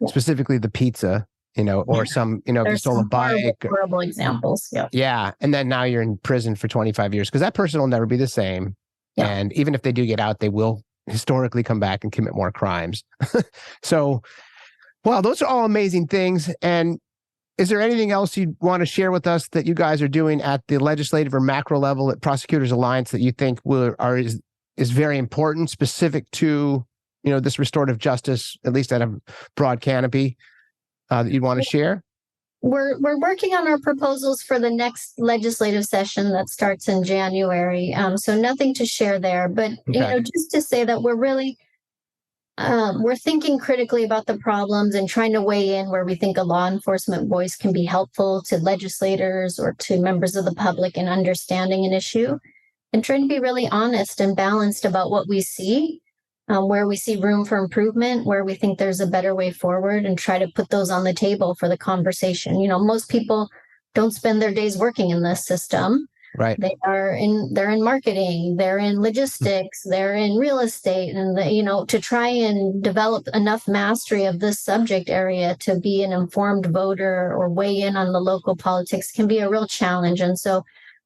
specifically the pizza, or some, if you stole a bike. Horrible examples. Yeah. Yeah. And then now you're in prison for 25 years, because that person will never be the same. Yeah. And even if they do get out, they will historically come back and commit more crimes. So, well, those are all amazing things. And is there anything else you want to share with us that you guys are doing at the legislative or macro level at Prosecutors Alliance that you think is very important, specific to this restorative justice, at least at a broad canopy, that you'd want to share? We're working on our proposals for the next legislative session that starts in January. So nothing to share there, but just to say that we're really we're thinking critically about the problems and trying to weigh in where we think a law enforcement voice can be helpful to legislators or to members of the public in understanding an issue, and trying to be really honest and balanced about what we see. Where we see room for improvement, where we think there's a better way forward, and try to put those on the table for the conversation. Most people don't spend their days working in this system. Right. They're in marketing, they're in logistics, they're in real estate, and to try and develop enough mastery of this subject area to be an informed voter or weigh in on the local politics can be a real challenge. And so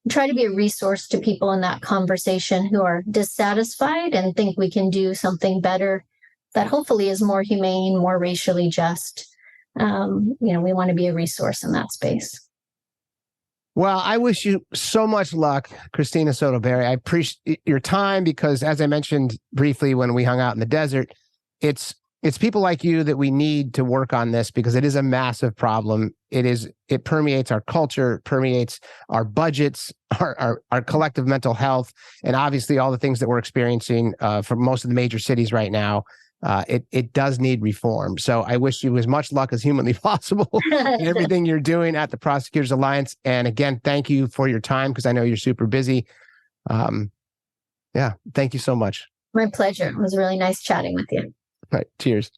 try to be a resource to people in that conversation who are dissatisfied and think we can do something better that hopefully is more humane, more racially just. We want to be a resource in that space. Well, I wish you so much luck, Cristine Soto Deberry. I appreciate your time, because as I mentioned briefly when we hung out in the desert, it's people like you that we need to work on this, because it is a massive problem. It permeates our culture, permeates our budgets, our collective mental health, and obviously all the things that we're experiencing from most of the major cities right now. It does need reform. So I wish you as much luck as humanly possible in everything you're doing at the Prosecutors Alliance. And again, thank you for your time, because I know you're super busy. Thank you so much. My pleasure. It was really nice chatting with you. All right. Cheers.